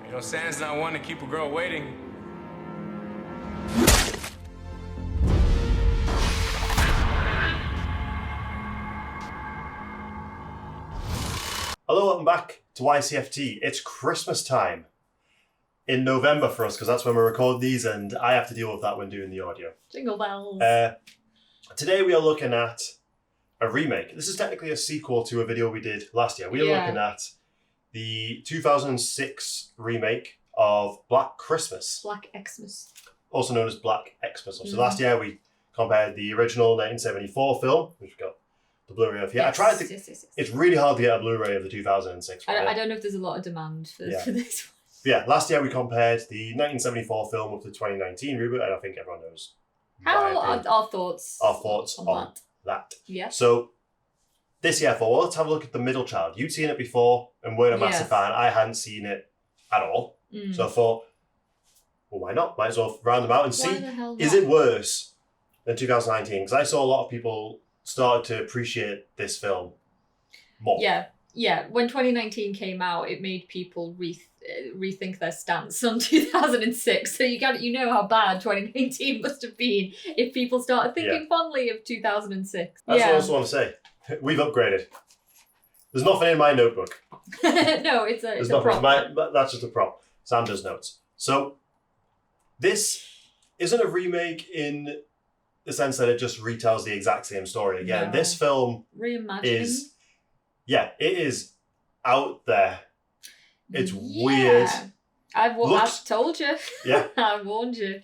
You know, Santa's not one to keep a girl waiting. Hello, welcome back to YCFT. It's Christmas time in November for us because that's when we record these, and I have to deal with that when doing the audio. Jingle bells. Today we are looking at a remake. This is technically a sequel to a video we did last year. We are looking at the 2006 remake of Black Christmas. Black Xmas. Also known as Black Xmas. So last year we compared the original 1974 film, which we've got the Blu-ray of. Yeah, Yes, I tried to... yes. It's really hard to get a Blu-ray of the 2006 one. I don't know if there's a lot of demand for this one. Yeah, last year we compared the 1974 film with the 2019 reboot, and I think everyone knows. How are our thoughts? Our thoughts on that. Yeah. So this year, let's have a look at The Middle Child. You'd seen it before and weren't a massive fan. I hadn't seen it at all. So I thought, well, why not? Might as well round them out and see, is it worse than 2019? Because I saw a lot of people started to appreciate this film more. Yeah. When 2019 came out, it made people rethink their stance on 2006. So you know how bad 2019 must have been if people started thinking fondly of 2006. That's what I also want to say. We've upgraded. There's nothing in my notebook. No, it's a prop. That's just a prop. Sam does notes. So this isn't a remake in the sense that it just retells the exact same story again. No. This film is... Yeah, it is out there. It's weird. I've told you. Yeah. I warned you.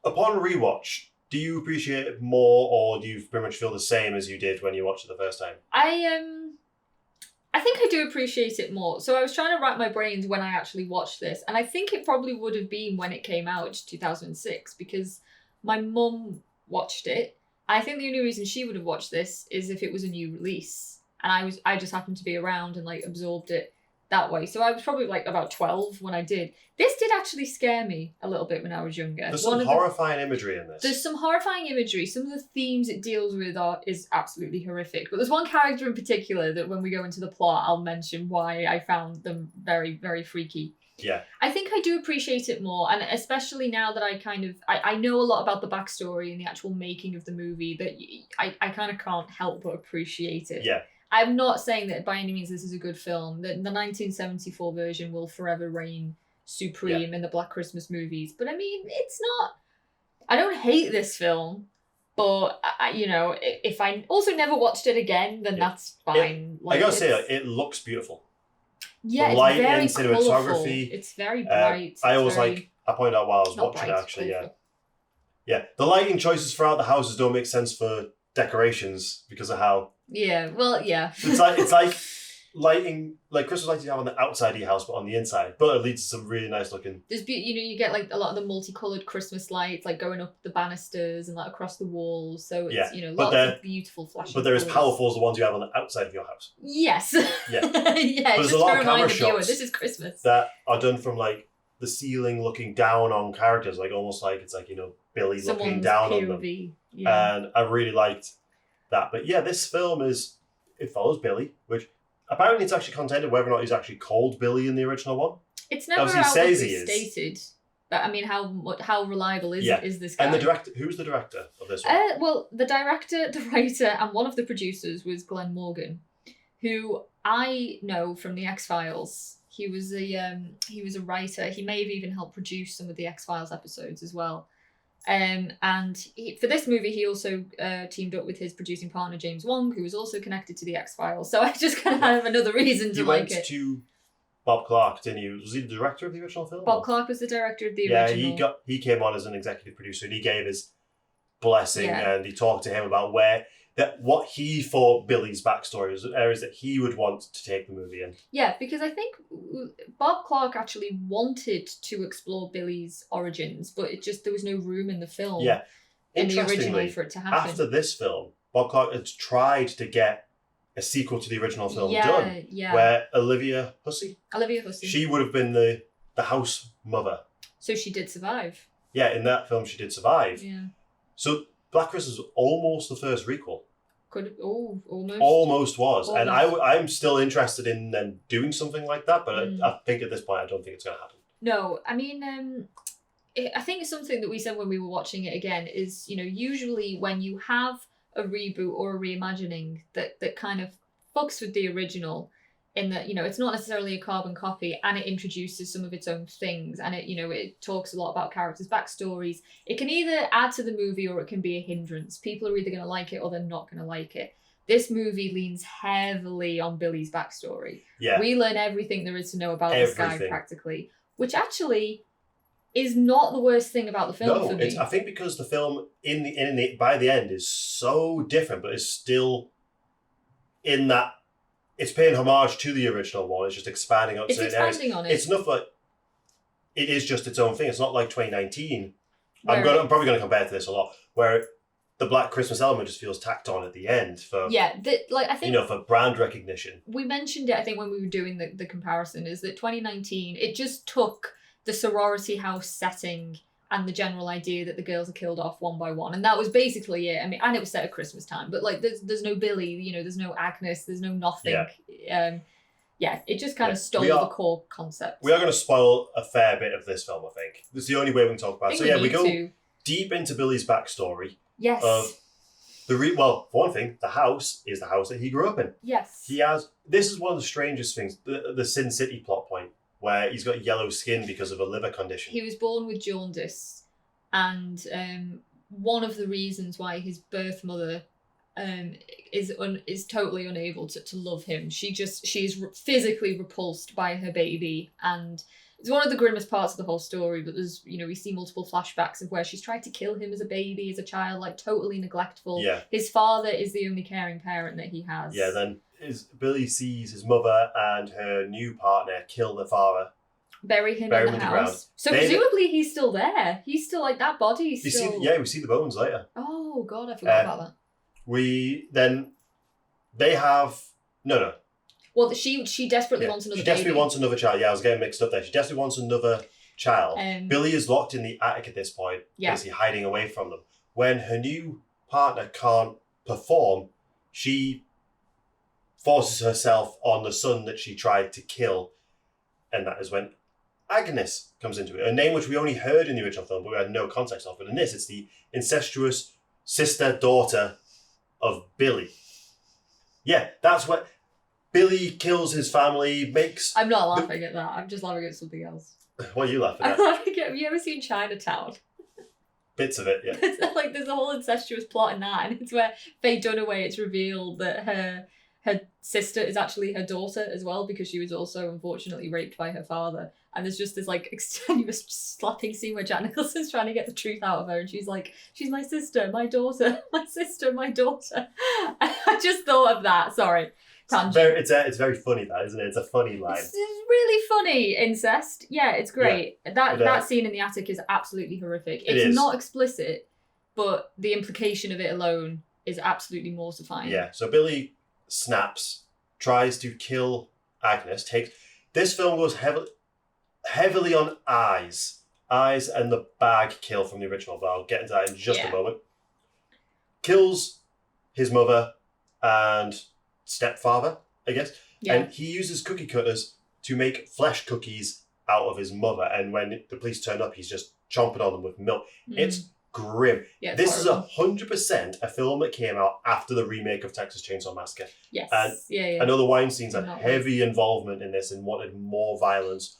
Upon rewatch, do you appreciate it more, or do you pretty much feel the same as you did when you watched it the first time? I think I do appreciate it more. So I was trying to rack my brains when I actually watched this, and I think it probably would have been when it came out, 2006, because my mum watched it. And I think the only reason she would have watched this is if it was a new release. And I just happened to be around and absorbed it that way. So I was probably about 12 when I did. This did actually scare me a little bit when I was younger. There's some horrifying imagery in this. There's some horrifying imagery. Some of the themes it deals with is absolutely horrific. But there's one character in particular that when we go into the plot, I'll mention why I found them very, very freaky. Yeah. I think I do appreciate it more, and especially now that I know a lot about the backstory and the actual making of the movie, that I kind of can't help but appreciate it. Yeah. I'm not saying that by any means this is a good film. The 1974 version will forever reign supreme in the Black Christmas movies. But I mean, it's not... I don't hate this film, but, if I also never watched it again, then that's fine. I gotta say, it looks beautiful. Yeah, the light it's very and cinematography. colourful. It's very bright. I pointed out while I was watching it, actually, Yeah, the lighting choices throughout the houses don't make sense for decorations because of how... Yeah, well, yeah. It's like lighting, like Christmas lights you have on the outside of your house, but on the inside. But it leads to some really nice looking... There's you get a lot of the multicoloured Christmas lights, going up the banisters and across the walls. So it's, lots of beautiful flashing But they're as colours. powerful as the ones you have on the outside of your house. Yes. Yeah. Yeah, there's just a lot to of camera remind the viewer, shots this is Christmas. that are done from the ceiling looking down on characters, almost like it's Billy Someone's looking down POV. on them. Yeah. And I really liked that. But yeah, this film it follows Billy, which apparently it's actually contended whether or not he's actually called Billy in the original one. It's never outwardly stated. But I mean, how reliable is this guy? And the director, who's the director of this one? Well, the director, the writer, and one of the producers was Glenn Morgan, who I know from the X-Files. He was a writer. He may have even helped produce some of the X-Files episodes as well. And for this movie, he also teamed up with his producing partner James Wong, who was also connected to the X-Files. So I just kind of have another reason to like it. You went to Bob Clark, didn't you? Was he the director of the original film? Bob Clark was the director of the original. Yeah, he came on as an executive producer and he gave his blessing and he talked to him about what he thought Billy's backstory was, areas that he would want to take the movie in. Yeah, because I think Bob Clark actually wanted to explore Billy's origins, but there was no room in the film. Yeah. In the original for it to happen. After this film, Bob Clark had tried to get a sequel to the original film done. Yeah. Where Olivia Hussey, she would have been the house mother. So she did survive. Yeah, in that film she did survive. Yeah. So Black Christmas was almost the first requel. Almost. Almost was. Almost. And I'm still interested in them doing something like that, but I think at this point I don't think it's going to happen. No, I mean, I think it's something that we said when we were watching it again is, usually when you have a reboot or a reimagining that kind of fucks with the original, in that, it's not necessarily a carbon copy, and it introduces some of its own things, and it talks a lot about characters' backstories. It can either add to the movie or it can be a hindrance. People are either going to like it or they're not going to like it. This movie leans heavily on Billy's backstory. Yeah. We learn everything there is to know about this guy practically, which actually is not the worst thing about the film for me. I think because the film by the end is so different, but it's still in that. It's paying homage to the original one. It's just expanding on certain areas. On it. It's enough like it is just its own thing. It's not like 2019. I'm probably going to compare to this a lot, where the Black Christmas element just feels tacked on at the end for I think for brand recognition. We mentioned it. I think when we were doing the comparison, is that 2019 it just took the sorority house setting and the general idea that the girls are killed off one by one. And that was basically it. I mean, and it was set at Christmas time, but like there's no Billy, there's no Agnes, there's no nothing. It just kind of stole the core concept. We are going to spoil a fair bit of this film, I think. It's the only way we can talk about it. So we go deep into Billy's backstory. Yes. For one thing, the house is the house that he grew up in. Yes. This is one of the strangest things, the Sin City plot point, where he's got yellow skin because of a liver condition. He was born with jaundice, and one of the reasons why his birth mother is totally unable to love him. She's physically repulsed by her baby, and it's one of the grimmest parts of the whole story. But there's we see multiple flashbacks of where she's tried to kill him as a baby, as a child, like totally neglectful. Yeah. His father is the only caring parent that he has. Yeah. Then Billy sees his mother and her new partner kill their father. Bury him in the house. Ground. So presumably he's still there. He's still like that body. We see the bones later. Oh God, I forgot about that. They have no. Well, she desperately wants another. She desperately wants another child. Yeah, I was getting mixed up there. She desperately wants another child. Billy is locked in the attic at this point, basically hiding away from them. When her new partner can't perform, she forces herself on the son that she tried to kill, and that is when Agnes comes into it. A name which we only heard in the original film, but we had no context of. But in this, it's the incestuous sister-daughter of Billy. Yeah, that's what Billy kills his family, makes... I'm not laughing at that. I'm just laughing at something else. What are you laughing at? I'm laughing at... Have you ever seen Chinatown? Bits of it, yeah. There's a whole incestuous plot in that, and it's where Faye Dunaway, it's revealed that her sister is actually her daughter as well, because she was also unfortunately raped by her father. And there's just this like extenuous slapping scene where Jack Nicholson's trying to get the truth out of her, and she's like, she's my sister, my daughter, my sister, my daughter. I just thought of that. Sorry. It's very funny, that, isn't it? It's a funny line. It's really funny, incest. Yeah, it's great. Yeah. That scene in the attic is absolutely horrific. It's not explicit, but the implication of it alone is absolutely mortifying. Yeah, so Billy snaps, tries to kill Agnes, this film goes heavily on eyes and the bag kill from the original, but I'll get into that in just a moment. Kills his mother and stepfather, I guess, and he uses cookie cutters to make flesh cookies out of his mother, and when the police turn up, he's just chomping on them with milk. It's grim. Yeah, this is 100% a film that came out after the remake of Texas Chainsaw Massacre. Yes. And I know the Weinsteins had heavy involvement in this and wanted more violence,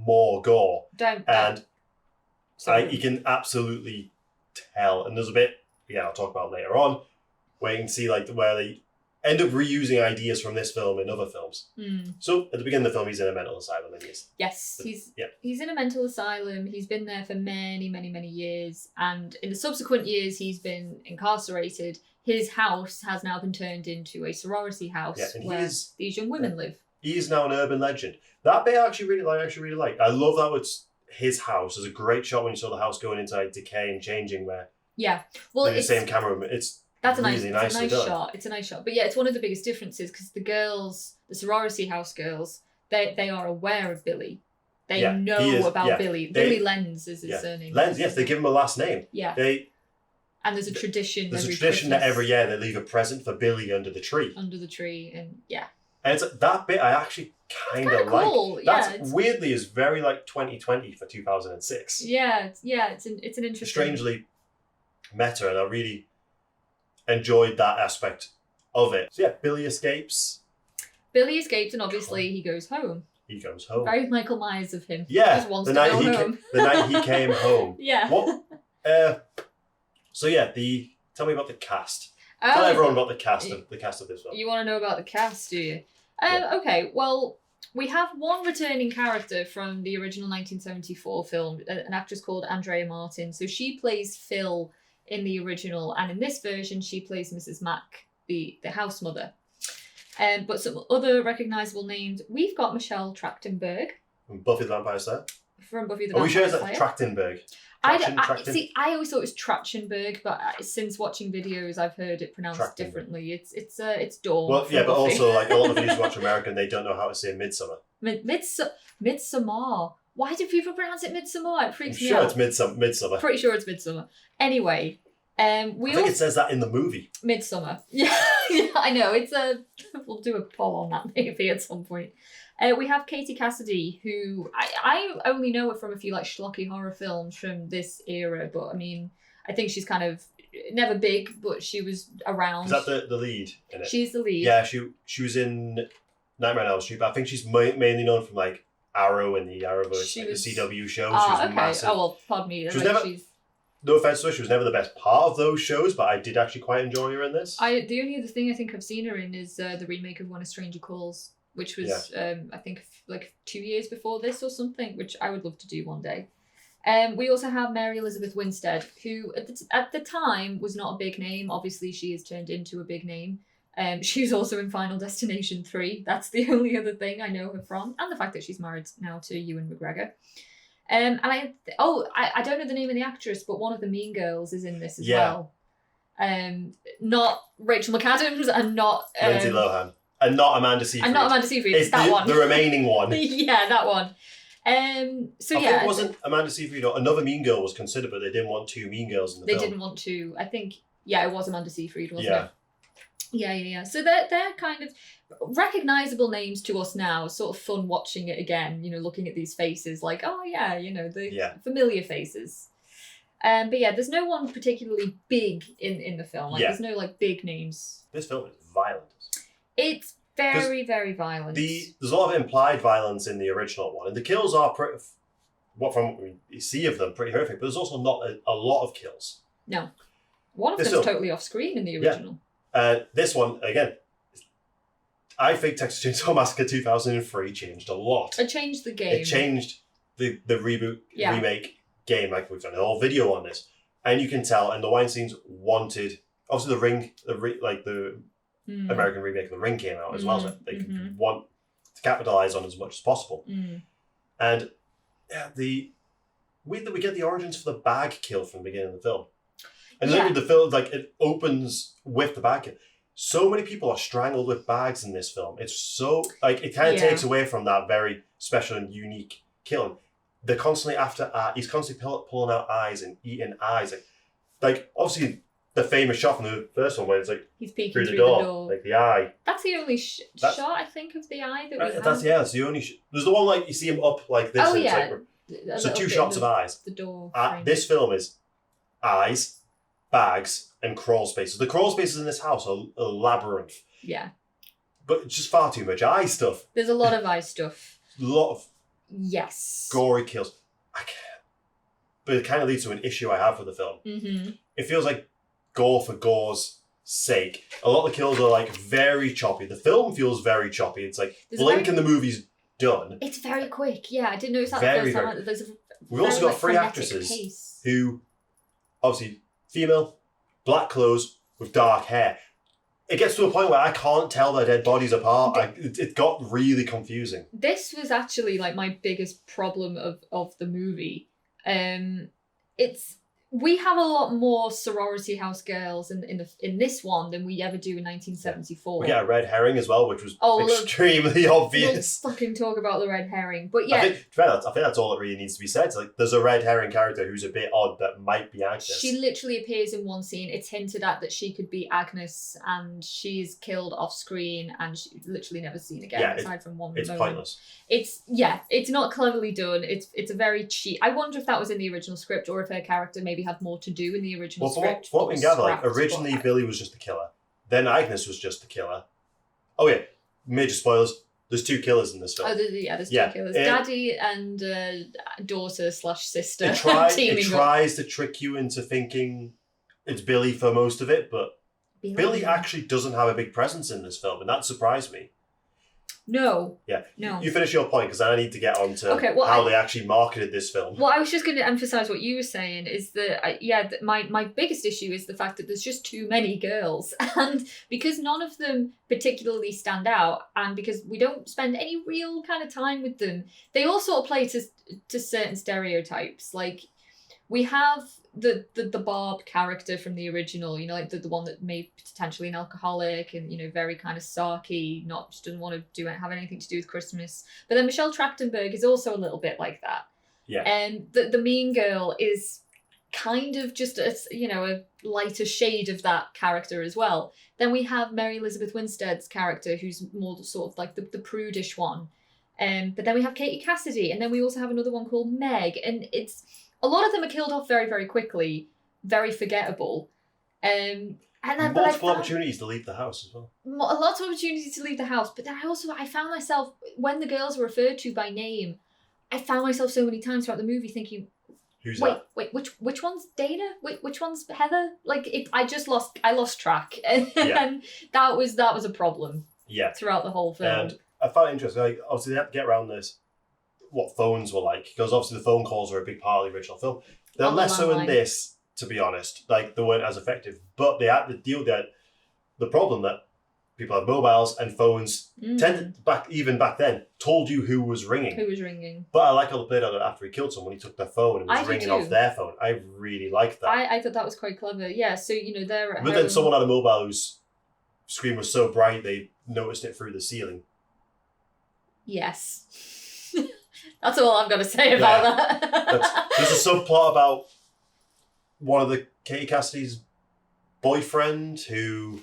more gore. You can absolutely tell. And there's a bit, I'll talk about later on, where you can see like where they end up reusing ideas from this film in other films. So at the beginning of the film, he's in a mental asylum. He's in a mental asylum. He's been there for many, many, many years. And in the subsequent years, he's been incarcerated. His house has now been turned into a sorority house where these young women live. He is now an urban legend. That bit I actually really like. I love that it's his house. There's a great shot when you saw the house going into like decay and changing where it's the same camera. That's really a nice shot. It's a nice shot. But yeah, it's one of the biggest differences because the girls, the sorority house girls, they are aware of Billy. They know about Billy. Billy Lenz is his surname. Lenz, yes, they give him a last name. Yeah. And there's a tradition. There's a every tradition that Christmas every year they leave a present for Billy under the tree. under the tree, and yeah. And it's that bit I actually kind of like. Cool. That's weirdly is very like 2020 for 2006. Yeah, it's an interesting. Strangely meta, and I really enjoyed that aspect of it. So yeah, Billy escapes. Billy escapes, and obviously he goes home. He goes home. Very Michael Myers of him. Yeah, Just wants to go home. the night he came home. Yeah. What? So yeah, tell me about the cast. Tell Oh, everyone about the cast of this film. you want to know about the cast, do you? Yeah. Okay, well, we have one returning character from the original 1974 film, an actress called Andrea Martin. So she plays Phil in the original, and in this version, she plays Mrs. Mack, the house mother. But some other recognisable names. We've got Michelle Trachtenberg Buffy the Vampire Slayer. from Buffy the Are we Vampire sure it's Slayer. Trachtenberg? See, I always thought it was Trachtenberg, but since watching videos, I've heard it pronounced Trachtenberg. differently. It's Dawn. Well, yeah, from but Buffy. also like a lot of videos watch American, they don't know how to say Midsummer. Midsommar. Why do people pronounce it Midsommar? It freaks I'm me sure out. it's Midsummer. Pretty sure it's Midsummer. Anyway, I think it says that in the movie. Midsummer. Yeah, I know. We'll do a poll on that maybe at some point. We have Katie Cassidy, who I only know her from a few like schlocky horror films from this era, but I mean, I think she's kind of never big, but she was around. Is that the lead in it? She's the lead. Yeah, she was in Nightmare on Elm Street, but I think she's mainly known from like Arrow and the Arrowverse, like the CW shows. She was okay. massive. Oh well, pardon me. She was never- No offense to her, she was never the best part of those shows, but I did actually quite enjoy her in this. The only other thing I think I've seen her in is the remake of When a Stranger Calls, which was I think like 2 years before this or something, which I would love to do one day. We also have Mary Elizabeth Winstead, who at the time was not a big name. Obviously, she has turned into a big name. She's also in Final Destination 3. That's the only other thing I know her from, and the fact that she's married now to Ewan McGregor. And I don't know the name of the actress, but one of the Mean Girls is in this as well. Not Rachel McAdams and not Lindsay Lohan. And not Amanda Seyfried. And not Amanda Seyfried. It's that one. The remaining one. Yeah, that one. I think it wasn't Amanda Seyfried or another Mean Girl was considered, but they didn't want two Mean Girls in the film. They didn't want to. I think it was Amanda Seyfried, wasn't it? Yeah. So they're kind of recognisable names to us now. Sort of fun watching it again. Looking at these faces, like the familiar faces. But yeah, there's no one particularly big in the film. Like there's no like big names. This film is violent. It's very, very violent. There's a lot of implied violence in the original one, and the kills are from what we see of them, pretty horrific. But there's also not a lot of kills. No, one of them's totally off screen in the original. This one again, I think Texas Chainsaw Massacre 2003 changed a lot. It changed the game. It changed the reboot remake game. Like we've done a whole video on this, and you can tell. And the Weinsteins wanted obviously the American remake of The Ring came out as well, so they could want to capitalize on as much as possible. And the weird that we get the origins for the bag kill from the beginning of the film. And literally the film, like, it opens with the bag kill. So many people are strangled with bags in this film. It's so, like, it kind of takes away from that very special and unique killing. They're constantly after, he's constantly pulling out eyes and eating eyes. Like obviously, the famous shot from the first one where it's like he's peeking through the door, like the eye. That's the only shot I think of the eye that we have. That's the only. There's the one like you see him up like this. Oh and yeah. It's like, so two shots of eyes. The door. This film is eyes, bags, and crawl spaces. The crawl spaces in this house are a labyrinth. Yeah. But it's just far too much eye stuff. There's a lot of eye stuff. A lot of gory kills. I can't. But it kind of leads to an issue I have with the film. Mm-hmm. It feels like gore for gore's sake. A lot of the kills are like very choppy. The film feels very choppy. It's like blink and the movie's done. It's very quick. Yeah, I didn't notice that very, the first time. We've also got three actresses who, obviously, female, black clothes with dark hair. It gets to a point where I can't tell their dead bodies apart. It got really confusing. This was actually like my biggest problem of the movie. It's we have a lot more sorority house girls in this one than we ever do in 1974. We get a red herring as well, which was Oh, extremely obvious. We'll fucking talk about the red herring. But yeah. I think that's all that really needs to be said. Like, there's a red herring character who's a bit odd that might be Agnes. She literally appears in one scene. It's hinted at that she could be Agnes, and she's killed off screen, and she's literally never seen again, aside from one It's moment. pointless. It's not cleverly done. It's a very cheap. I wonder if that was in the original script, or if her character maybe had more to do in the original script. For what we can gather, like, originally Billy was just the killer. Then Agnes was just the killer. Oh yeah, major spoilers. There's 2 killers in this film. Oh, there's 2 killers. Daddy and daughter/sister. It tries to trick you into thinking it's Billy for most of it, but Billy actually doesn't have a big presence in this film, and that surprised me. No. Yeah. No. You finish your point, because I need to get on to how they actually marketed this film. Well, I was just going to emphasise what you were saying, is that, my biggest issue is the fact that there's just too many girls. And because none of them particularly stand out, and because we don't spend any real kind of time with them, they all sort of play to certain stereotypes. Like, we have the Barb character from the original, you know, like the one that may potentially an alcoholic and, you know, very kind of sarky, just doesn't want to have anything to do with Christmas. But then Michelle Trachtenberg is also a little bit like that. Yeah. And the mean girl is kind of just a lighter shade of that character as well. Then we have Mary Elizabeth Winstead's character, who's more sort of like the prudish one. But then we have Katie Cassidy, and then we also have another one called Meg, and a lot of them are killed off very, very quickly, very forgettable. Multiple opportunities to leave the house as well. Lots of opportunities to leave the house, but then I found myself, when the girls were referred to by name, I found myself so many times throughout the movie thinking, Who's that? Wait, which one's Dana? Which one's Heather? Like, I lost track, and that was a problem. Yeah. Throughout the whole film. And I found it interesting. Like, obviously, they had to get around this, what phones were like, because obviously the phone calls are a big part of the original film. They're less so in this, to be honest. Like, they weren't as effective, but they had to deal with the problem that people had mobiles and phones tended back then told you who was ringing. But I like how they played out after he killed someone, he took their phone and was ringing off their phone. I really liked that. I thought that was quite clever. Yeah, so, you know, they're at But home. then someone had a mobile whose screen was so bright they noticed it through the ceiling. Yes. That's all I've got to say about that. There's a subplot about one of the Katie Cassidy's boyfriend who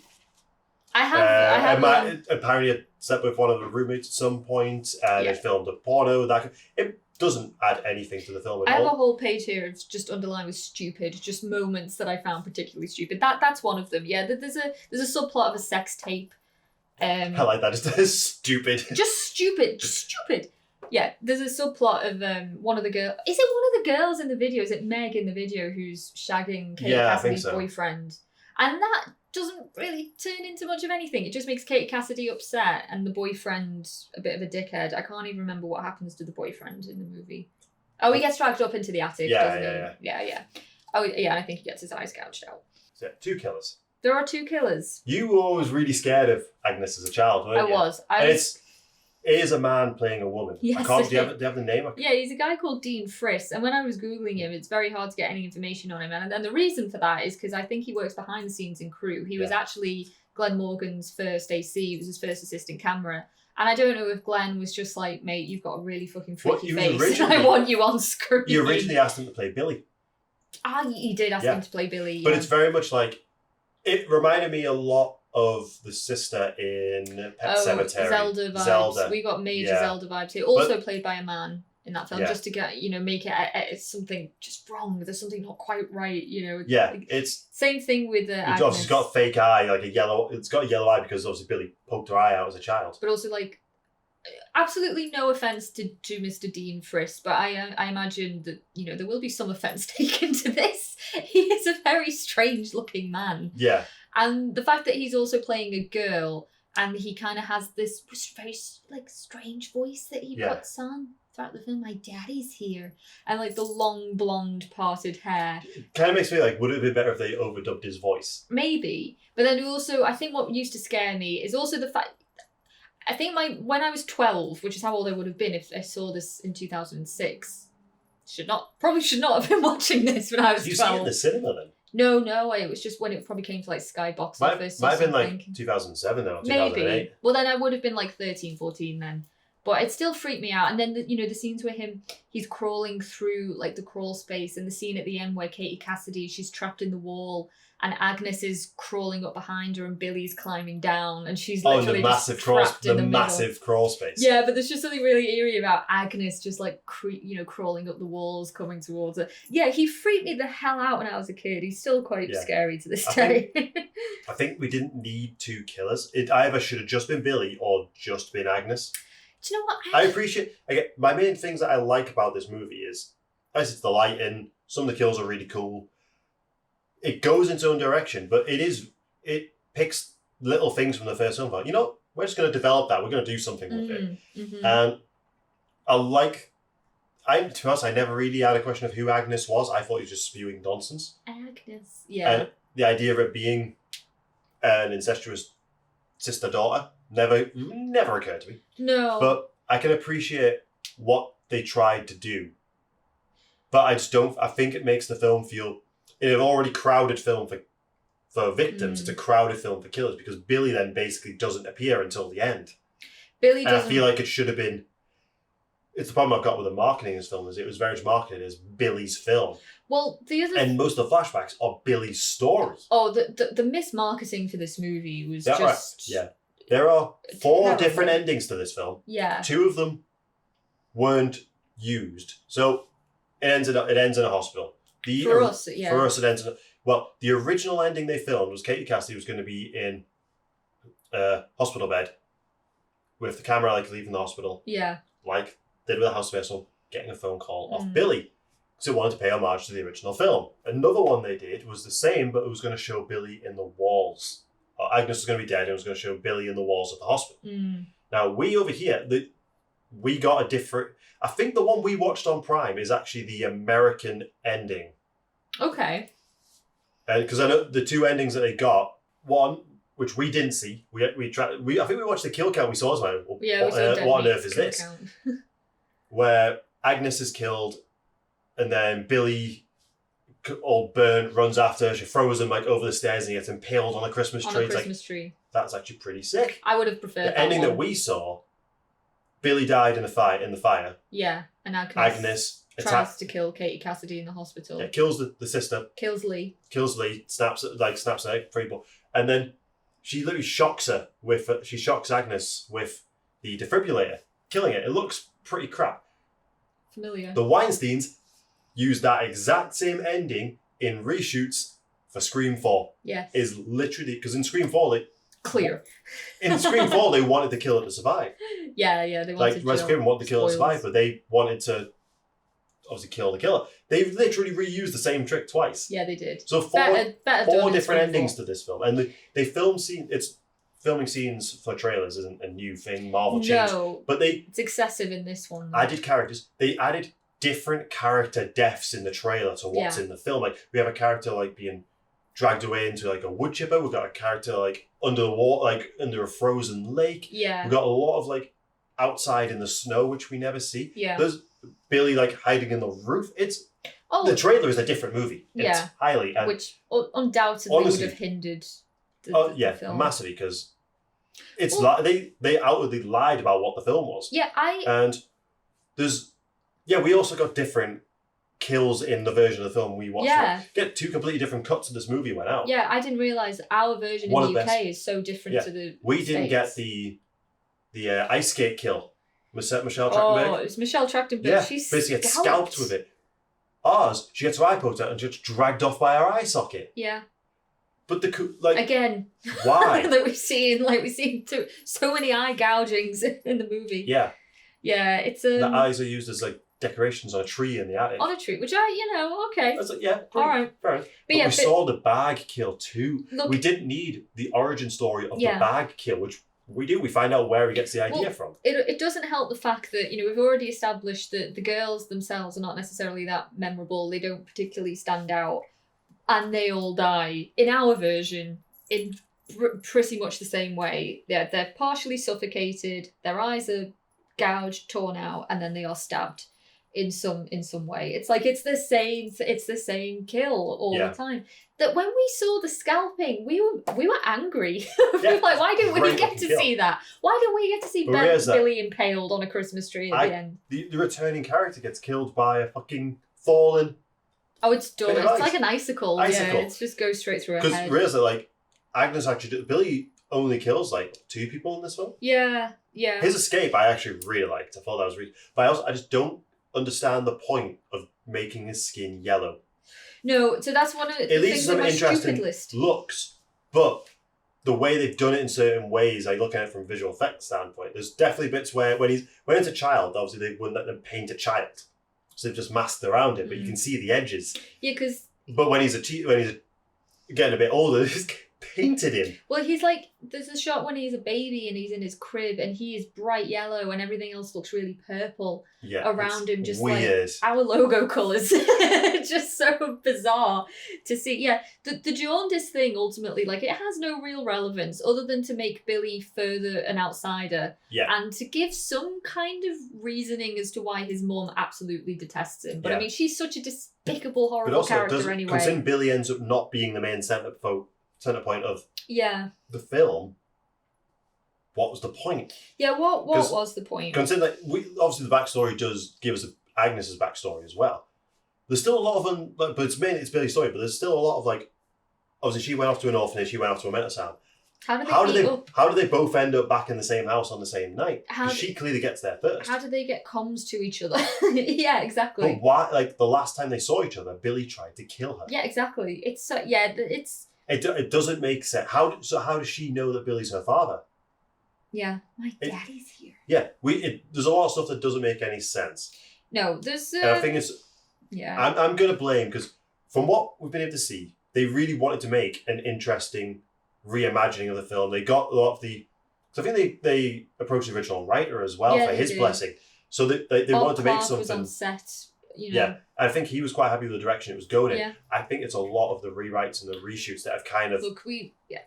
I have apparently had slept with one of the roommates at some point, and they filmed a porno. It doesn't add anything to the film at all. I have a whole page here of just underlined with stupid, just moments that I found particularly stupid. That's one of them. Yeah, there's a subplot of a sex tape. I like that. It's stupid. Just stupid. Yeah, there's a subplot of one of the girls. Is it one of the girls in the video? Is it Meg in the video who's shagging Katie Cassidy's boyfriend? And that doesn't really turn into much of anything. It just makes Katie Cassidy upset and the boyfriend a bit of a dickhead. I can't even remember what happens to the boyfriend in the movie. Oh, he gets dragged up into the attic, doesn't he? Yeah. Oh, yeah, and I think he gets his eyes gouged out. So, 2 killers. There are 2 killers. You were always really scared of Agnes as a child, weren't you? I was. It is a man playing a woman. Yes, do you have the name? Yeah, he's a guy called Dean Friss. And when I was Googling him, it's very hard to get any information on him. And the reason for that is because I think he works behind the scenes in crew. He was actually Glenn Morgan's first AC. He was his first assistant camera. And I don't know if Glenn was just like, mate, you've got a really fucking freaky face. I want you on screen. You originally asked him to play Billy. He did ask him to play Billy. But it's very much like, it reminded me a lot of the sister in Pet Sematary. Zelda vibes. Zelda. We got major Zelda vibes here. Also played by a man in that film, just to get, make it something just wrong. There's something not quite right, Yeah, like, it's same thing with Agnes. Obviously got a fake eye, like it's got a yellow eye because obviously Billy poked her eye out as a child. But also, like, absolutely no offence to Mr. Dean Friss, but I imagine that, there will be some offence taken to this. He is a very strange looking man. Yeah. And the fact that he's also playing a girl and he kind of has this very, like, strange voice that he puts on throughout the film. My daddy's here. And, like, the long, blonde, parted hair. It kind of makes me like, would it have been better if they overdubbed his voice? Maybe. But then also, I think what used to scare me is also the fact... I think when I was 12, which is how old I would have been if I saw this in 2006, probably should not have been watching this when I was Did you 12. see it in the cinema then? No, it was just when it probably came to like Sky Box Office. Might have been something. like 2007 then, or 2008. Maybe. Well, then I would have been like 13, 14 then. But it still freaked me out. And then, the scenes where he's crawling through like the crawl space, and the scene at the end where Katie Cassidy, she's trapped in the wall, and Agnes is crawling up behind her, and Billy's climbing down, and she's literally just trapped in the massive crawl space. Yeah, but there's just something really eerie about Agnes just like crawling up the walls, coming towards her. Yeah, he freaked me the hell out when I was a kid. He's still quite scary to this day. I think we didn't need two killers. It either should have just been Billy or just been Agnes. Do you know what? I appreciate. My main things that I like about this movie is, as it's the lighting. Some of the kills are really cool. It goes in its own direction, but it picks little things from the first film. Like, we're just going to develop that. We're going to do something with it. Mm-hmm. And to us, I never really had a question of who Agnes was. I thought he was just spewing nonsense. Agnes, yeah. And the idea of it being an incestuous sister-daughter never occurred to me. No. But I can appreciate what they tried to do. But I just don't. I think it makes the film feel. In an already crowded film for victims, it's a crowded film for killers, because Billy then basically doesn't appear until the end. Billy doesn't. And I feel like it should have been. It's the problem I've got with the marketing of this film, is it was very much marketed as Billy's film. Well, and most of the flashbacks are Billy's story. Oh, the mismarketing for this movie was just. Right. Yeah. There are 4 terrible. different endings to this film. Yeah. 2 of them weren't used. So it ends in a hospital. For us, it ends in the original ending they filmed was Katie Cassidy was going to be in a hospital bed with the camera leaving the hospital. Yeah. Like they did with a house vessel, getting a phone call off Billy. Because it wanted to pay homage to the original film. Another one they did was the same, but it was going to show Billy in the walls. Agnes was going to be dead, and it was going to show Billy in the walls of the hospital. Now, we over here, we got a different. I think the one we watched on Prime is actually the American ending. Okay. Because I know the 2 endings that they got, one which we didn't see. I think we watched the kill count. We saw as well. What on earth is this? Where Agnes is killed, and then Billy, all burnt, runs after her. She throws him over the stairs, and he gets impaled on a Christmas tree. Tree. That's actually pretty sick. I would have preferred the ending that we saw. Billy died in the fire. Yeah, and Agnes tries to kill Katie Cassidy in the hospital. Yeah, kills the sister. Kills Lee. Snaps her neck, freeable, and then she literally shocks Agnes with the defibrillator, killing it. It looks pretty crap. Familiar. The Weinsteins used that exact same ending in reshoots for Scream 4. Yes. Is literally because in Scream 4 clear. In Scream 4 they wanted the killer to survive. Yeah, they wanted Wes Craven wanted the killer to survive, but they wanted to obviously kill the killer. They've literally reused the same trick twice. Yeah, they did. So 4 different endings to this film, and they film filming scenes for trailers isn't a new thing. Marvel changed, but it's excessive in this one. Added characters. They added different character deaths in the trailer to what's in the film. We have a character being dragged away into a wood chipper. We've got a character under the water, under a frozen lake. Yeah. We've got a lot of outside in the snow, which we never see. Yeah. There's Billy hiding in the roof. The trailer is a different movie. It's highly, which undoubtedly would have hindered the film massively, because it's they outwardly lied about what the film was. Yeah, and we also got different kills in the version of the film we watched. Yeah. Get 2 completely different cuts of this movie went out. Yeah, I didn't realise our version in the UK is so different to the We didn't get the ice skate kill. Michelle Trachtenberg. Oh, it's Michelle Trachtenberg. Yeah, She's basically gets scalped with it. Ours, she gets her eye poked out and just dragged off by her eye socket. Yeah. But again, why? we've seen so many eye gougings in the movie. Yeah. Yeah, it's the eyes are used as decorations on a tree in the attic. On a tree, which okay. I was fair enough. But we saw the bag kill too. Look, we didn't need the origin story of the bag kill, which we do. We find out where he gets the idea from. It doesn't help the fact that we've already established that the girls themselves are not necessarily that memorable. They don't particularly stand out, and they all die in our version in pretty much the same way. They're partially suffocated. Their eyes are gouged, torn out, and then they are stabbed. in some way. It's like it's the same kill all the time. That when we saw the scalping, we were angry. We were like, why didn't we get to see that? Why didn't we get to see Billy impaled on a Christmas tree at the end? The returning character gets killed by a fucking fallen. Oh, it's dumb. It's like an icicle. Yeah, it just goes straight through her head. Because really, Agnes actually Billy only kills 2 people in this film. Yeah. His escape, I actually really liked. I thought that was really, but I just don't understand the point of making his skin yellow. No, so that's one of the things on my stupid list. Looks, but the way they've done it in certain ways, I look at it from a visual effects standpoint. There's definitely bits where when it's a child, obviously they wouldn't let them paint a child, so they've just masked around it, but you can see the edges. Yeah, because. But when he's getting a bit older, he's painted him. Well, he's like, there's a shot when he's a baby and he's in his crib and he is bright yellow and everything else looks really purple around him, just weird. Like our logo colours. Just so bizarre to see. Yeah, the jaundice thing ultimately, it has no real relevance other than to make Billy further an outsider and to give some kind of reasoning as to why his mum absolutely detests him. But I mean, she's such a despicable, horrible character anyway. Considering Billy ends up not being the main centre point of the film, what was the point? Yeah, what was the point? Considering obviously the backstory does give us Agnes's backstory as well. There's still a lot of but it's Billy's story, but there's still a lot of obviously she went off to an orphanage, she went off to a mental asylum. How do they both end up back in the same house on the same night? Because she clearly gets there first. How do they get comms to each other? Yeah, exactly. But why? The last time they saw each other, Billy tried to kill her. Yeah, exactly. It's It doesn't make sense. How does she know that Billy's her father? Yeah, my daddy's here. Yeah, there's a lot of stuff that doesn't make any sense. No, there's. And I think it's. Yeah. I'm gonna blame because from what we've been able to see, they really wanted to make an interesting reimagining of the film. They got a lot of the. So I think they approached the original writer as well for his blessing. So they wanted to make something. Was on set. Yeah, I think he was quite happy with the direction it was going in. I think it's a lot of the rewrites and the reshoots that have kind of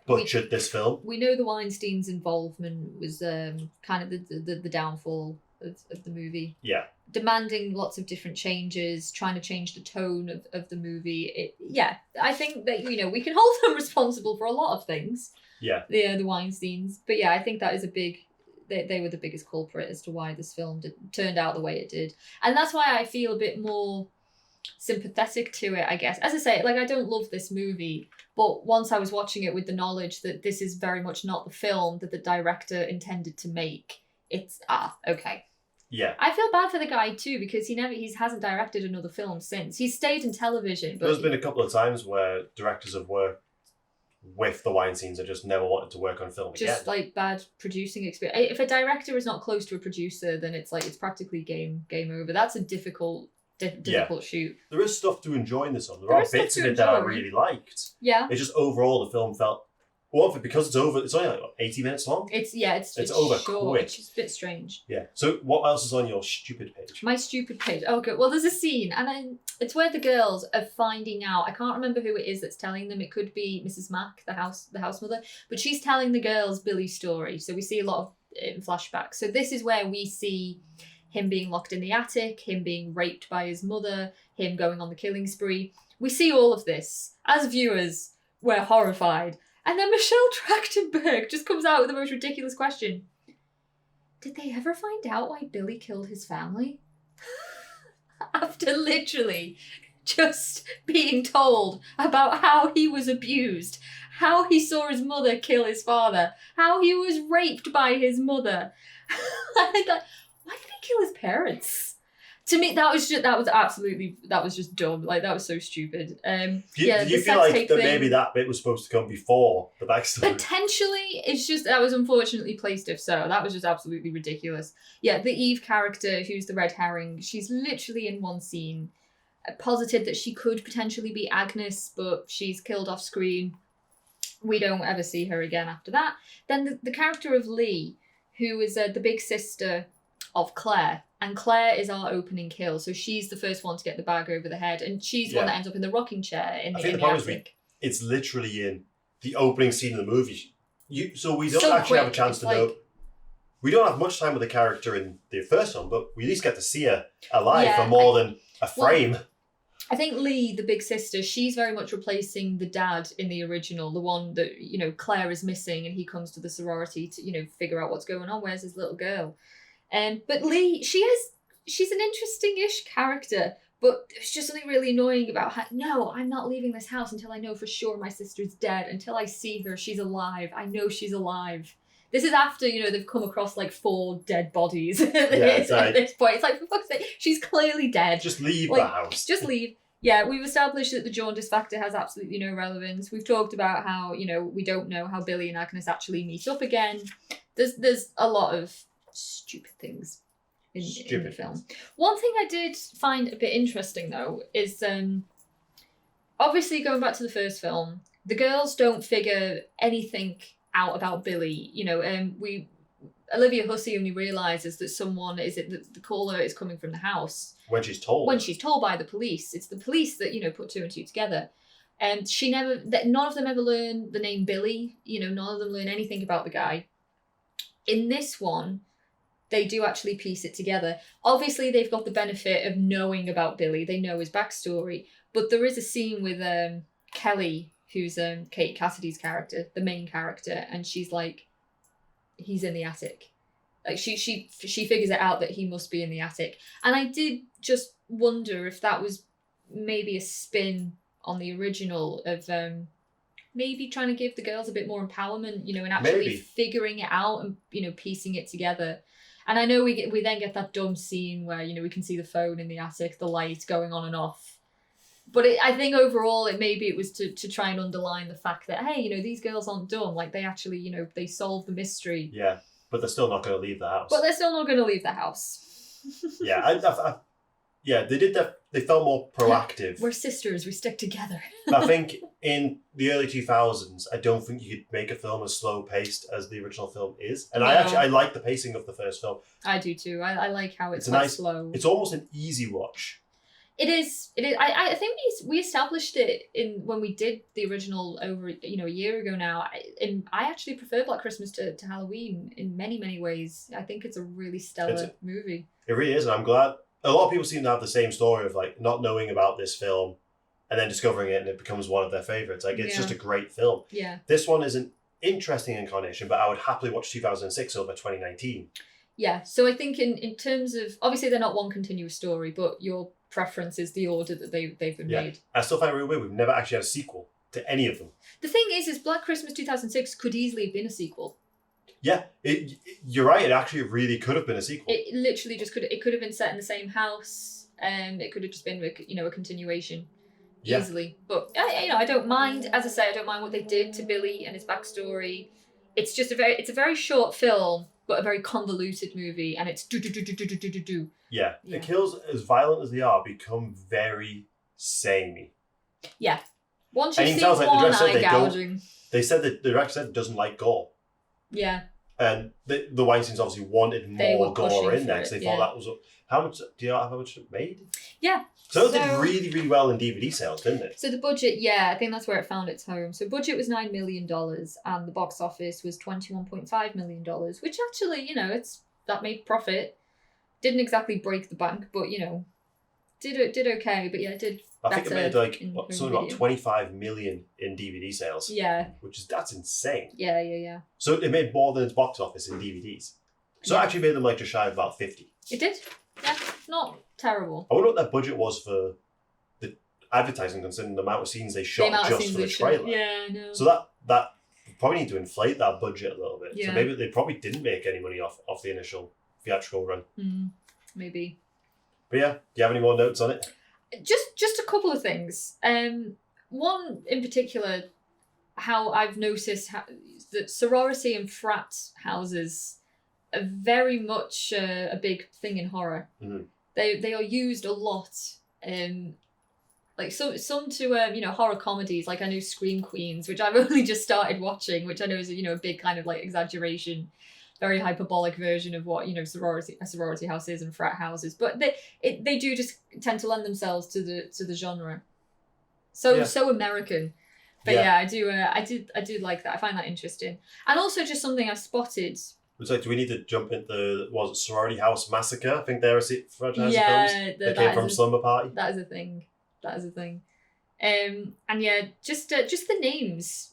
butchered this film. We know the Weinstein's involvement was kind of the downfall of the movie. Yeah. Demanding lots of different changes, trying to change the tone of the movie. I think that, we can hold them responsible for a lot of things. Yeah. The Weinsteins. But I think that is a big... They were the biggest culprit as to why this film turned out the way it did. And that's why I feel a bit more sympathetic to it, I guess. As I say, I don't love this movie, but once I was watching it with the knowledge that this is very much not the film that the director intended to make, it's, okay. Yeah. I feel bad for the guy too, because he hasn't directed another film since. He's stayed in television. But there's been a couple of times where directors have worked with the Weinsteins and just never wanted to work on film again. Just bad producing experience. If a director is not close to a producer, then it's it's practically game over. That's a difficult shoot. There is stuff to enjoy in this film. There are bits of it that I really liked. Yeah. It's just overall the film felt because it's only 80 minutes long. It's over short, quick. It's just a bit strange. Yeah. So what else is on your stupid page? My stupid page. Oh, good. Well, there's a scene, and then it's where the girls are finding out. I can't remember who it is that's telling them. It could be Mrs. Mack, the house mother, but she's telling the girls Billy's story. So we see a lot of flashbacks. So this is where we see him being locked in the attic, him being raped by his mother, him going on the killing spree. We see all of this. As viewers, we're horrified. And then Michelle Trachtenberg just comes out with the most ridiculous question. Did they ever find out why Billy killed his family? After literally just being told about how he was abused, how he saw his mother kill his father, how he was raped by his mother. I thought, why did he kill his parents? To me, that was just dumb. That was so stupid. Do you feel like that maybe that bit was supposed to come before the backstory? Potentially, it's just that was unfortunately placed if so. That was just absolutely ridiculous. Yeah, the Eve character, who's the red herring, she's literally in one scene, posited that she could potentially be Agnes, but she's killed off screen. We don't ever see her again after that. Then the character of Lee, who is the big sister of Claire. And Claire is our opening kill, so she's the first one to get the bag over the head, and she's the one that ends up in the rocking chair in the attic. It's literally in the opening scene of the movie. So we don't actually have a chance to know. we don't have much time with the character in the first one, but we at least get to see her alive for more than a frame. Well, I think Lee, the big sister, she's very much replacing the dad in the original, the one that, Claire is missing and he comes to the sorority to, figure out what's going on. Where's his little girl? But Lee, she's an interesting-ish character, but there's just something really annoying about her. No, I'm not leaving this house until I know for sure my sister's dead. Until I see her, she's alive. I know she's alive. This is after, they've come across like 4 dead bodies at this point. It's like, for fuck's sake, she's clearly dead. Just leave the house. Just leave. Yeah, we've established that the jaundice factor has absolutely no relevance. We've talked about how, we don't know how Billy and Agnes actually meet up again. There's a lot of stupid things in the film. One thing I did find a bit interesting, though, is obviously going back to the first film, the girls don't figure anything out about Billy. Olivia Hussey only realises that someone the caller is coming from the house when she's told. When she's told by the police, it's the police that put 2 and 2 together. And none of them ever learn the name Billy. None of them learn anything about the guy. In this one, they do actually piece it together. Obviously, they've got the benefit of knowing about Billy. They know his backstory, but there is a scene with Kelly, who's Kate Cassidy's character, the main character, and she's like, he's in the attic. Like she figures it out that he must be in the attic. And I did just wonder if that was maybe a spin on the original of maybe trying to give the girls a bit more empowerment, and actually figuring it out and, piecing it together. And I know we then get that dumb scene where, we can see the phone in the attic, the light going on and off. But I think overall, it was to try and underline the fact that, hey, these girls aren't dumb. Like, they actually, they solve the mystery. Yeah, but they're still not going to leave the house. Yeah, yeah, they did that. They felt more proactive. We're sisters. We stick together. I think in the early 2000s, I don't think you could make a film as slow-paced as the original film is. And I like the pacing of the first film. I do too. I like how it's slow. It's almost an easy watch. It is. I think we established it when we did the original over a year ago now. I actually prefer Black Christmas to Halloween in many, many ways. I think it's a really stellar movie. It really is, and I'm glad. A lot of people seem to have the same story of like not knowing about this film and then discovering it and it becomes one of their favourites. Like it's just a great film. Yeah. This one is an interesting incarnation, but I would happily watch 2006 over 2019. Yeah. So I think in terms of, obviously they're not one continuous story, but your preference is the order that they've been made. I still find it really weird. We've never actually had a sequel to any of them. The thing is Black Christmas 2006 could easily have been a sequel. Yeah, you're right. It actually really could have been a sequel. It literally just could. It could have been set in the same house, and it could have just been a continuation, easily. But I don't mind. As I say, I don't mind what they did to Billy and his backstory. It's just it's a very short film, but a very convoluted movie, and it's do. Yeah, the kills, as violent as they are, become very samey. Yeah, once you see one eye gouging. They said that the director said doesn't like gore. Yeah. And the Weinsteins obviously wanted more gore in there because they thought that was... How much... Do you know how much it made? Yeah. So it did really, really well in DVD sales, didn't it? So the budget, I think that's where it found its home. So budget was $9 million and the box office was $21.5 million, which actually, that made profit. Didn't exactly break the bank, but, did okay. But it did. I think it made something about 25 million in DVD sales. Yeah. That's insane. Yeah. So it made more than its box office in DVDs. So it actually made them just shy of about 50. It did. Yeah, not terrible. I wonder what their budget was for the advertising, considering the amount of scenes they shot just for the trailer. Yeah, I know. So that probably need to inflate that budget a little bit. Yeah. So maybe they probably didn't make any money off the initial theatrical run. Maybe. But yeah, do you have any more notes on it? Just a couple of things. One in particular, how I've noticed that sorority and frat houses are very much a big thing in horror. Mm-hmm. They are used a lot. Like some to horror comedies. Like I know Scream Queens, which I've only just started watching, which I know is a big kind of like exaggeration. Very hyperbolic version of what a sorority house is and frat houses, but they do just tend to lend themselves to the genre. So American, but I do like that. I find that interesting, and also just something I spotted It's like, do we need to jump into Sorority House Massacre? I think they're a franchise of Yeah, films that came from Slumber Party. That is a thing. And yeah, just the names.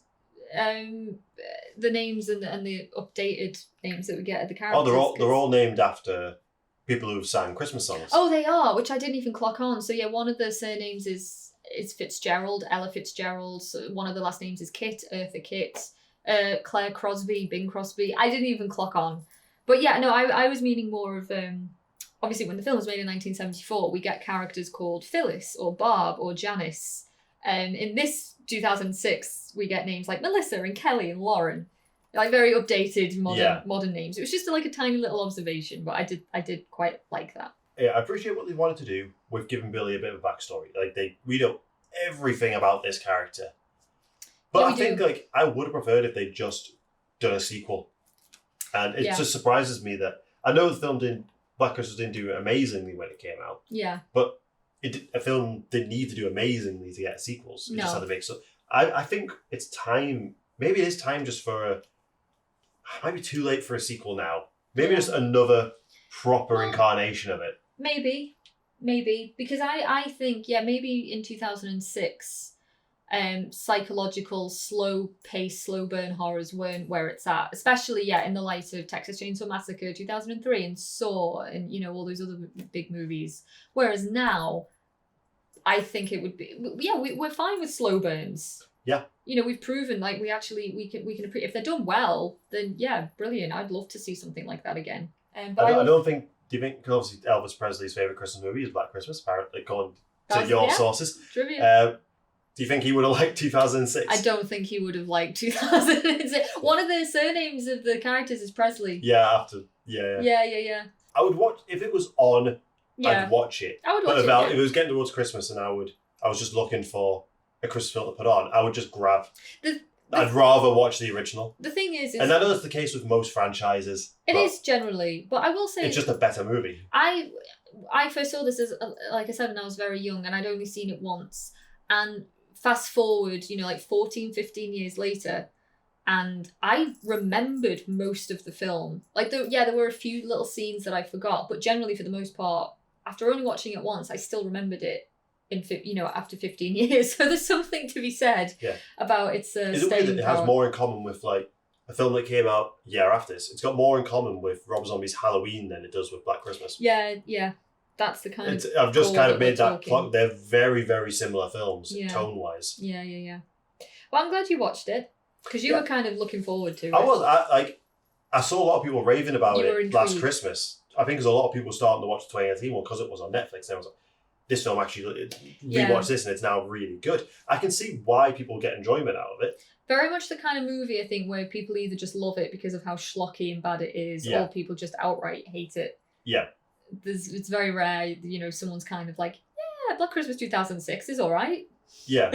The names and the updated names that we get of the characters. Oh, they're all named after people who've sang Christmas songs. Oh, they are, which I didn't even clock on. So yeah, one of the surnames is Fitzgerald, Ella Fitzgerald. So one of the last names is Kit, Eartha Kitt, Claire Crosby, Bing Crosby. I didn't even clock on. But yeah, no, I was meaning more of obviously when the film was made in 1974, we get characters called Phyllis or Barb or Janice. In this 2006, we get names like Melissa and Kelly and Lauren, like very updated modern names. It was just like a tiny little observation, but I did quite like that. Yeah, I appreciate what they wanted to do with giving Billy a bit of a backstory. Like we know everything about this character, but yeah, I think like I would have preferred if they'd just done a sequel, and it just surprises me that I know the film Black Christmas didn't do amazingly when it came out. Yeah, but a film didn't need to do amazingly to get sequels. It just had to make so. I think it's time. Maybe it is time just for it might be too late for a sequel now. Maybe just another proper incarnation of it. Maybe. Because I think, maybe in 2006, psychological, slow pace, slow burn horrors weren't where it's at. Especially, in the light of Texas Chainsaw Massacre 2003 and Saw and, all those other big movies. Whereas now, I think it would be, we're fine with slow burns. Yeah. We've proven like we can if they're done well, then brilliant. I'd love to see something like that again. But I don't think. Do you think? Because obviously Elvis Presley's favorite Christmas movie is Black Christmas, apparently, according to your sources. Trivia. Do you think he would have liked 2006? I don't think he would have liked 2006. One of the surnames of the characters is Presley. Yeah. Yeah. I would watch if it was on. I'd watch it. I would watch it. If it was getting towards Christmas and I was just looking for a Christmas film to put on, I would just grab. I'd rather watch the original. The thing is and I know that's the case with most franchises. It is generally, but I will say it's just a better movie. I first saw this as, like I said, when I was very young, and I'd only seen it once. And fast forward, like 14, 15 years later, and I remembered most of the film. Like, there were a few little scenes that I forgot, but generally, for the most part, after only watching it once, I still remembered it. After 15 years, so there's something to be said about its staying power. It has more in common with like a film that came out a year after this. It's got more in common with Rob Zombie's Halloween than it does with Black Christmas. Yeah, that's the kind of. I've just kind of made that plot. They're very, very similar films, tone wise. Yeah. Well, I'm glad you watched it because you were kind of looking forward to it. I saw a lot of people raving about it last intrigued. Christmas. I think there's a lot of people starting to watch the 2018 one because it was on Netflix. And I was like, this film actually rewatched this and it's now really good. I can see why people get enjoyment out of it. Very much the kind of movie, I think, where people either just love it because of how schlocky and bad it is, or people just outright hate it. Yeah. It's very rare, someone's kind of like, Black Christmas 2006 is all right. Yeah.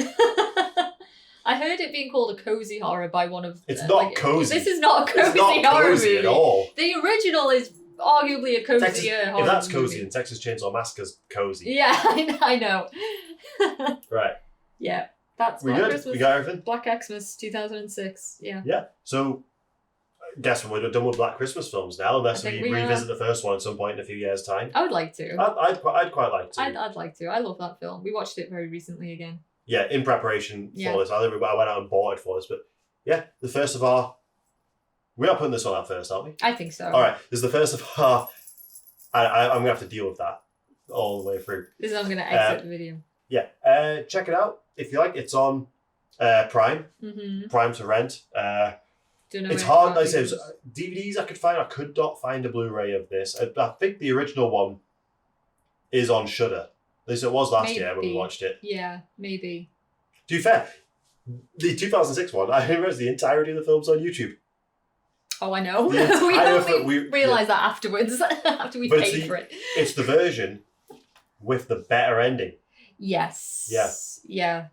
I heard it being called a cozy horror by one of... It's not cozy. This is not a cozy horror movie. At all. The original is arguably a cozier horror. If that's cozy, and Texas Chainsaw Massacre's cozy. Yeah, I know. Right. Yeah, that's Black Christmas. We got everything? Black Xmas 2006, yeah. Yeah, so I guess we're done with Black Christmas films now, unless we revisit the first one at some point in a few years' time. I would like to. I'd quite like to. I'd like to. I love that film. We watched it very recently again. Yeah, in preparation for this. I went out and bought it for this, but the first of our... We are putting this one out first, aren't we? I think so. All right, this is the first of our... I'm going to have to deal with that all the way through. This is how I'm going to exit the video. Yeah, check it out if you like. It's on Prime. Mm-hmm. Prime to rent. It's hard. Like I say, DVDs I could find. I could not find a Blu-ray of this. I think the original one is on Shudder. At least it was last year when we watched it. Yeah, maybe. To be fair, the 2006 one, I realized the entirety of the film's on YouTube. Oh, I know. We realised that afterwards, after we paid for it. It's the version with the better ending. Yes. Yeah,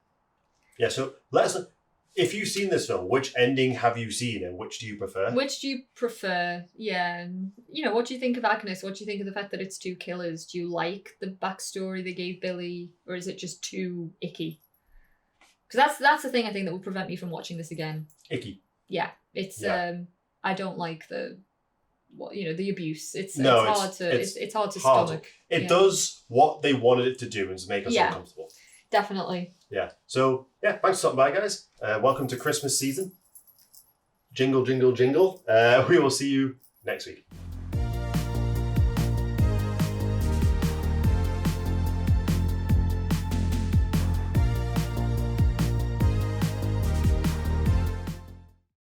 so let us know. If you've seen this film, which ending have you seen and which do you prefer? Yeah. What do you think of Agnes? What do you think of the fact that it's two killers? Do you like the backstory they gave Billy, or is it just too icky? Because that's the thing I think that will prevent me from watching this again. Icky. Yeah, it's... I don't like the the abuse. It's No, hard to it's hard to hard. stomach. It does what they wanted it to do and to make us uncomfortable. Definitely. Yeah. So thanks for stopping by, guys. Welcome to Christmas season. Jingle, jingle, jingle. We will see you next week.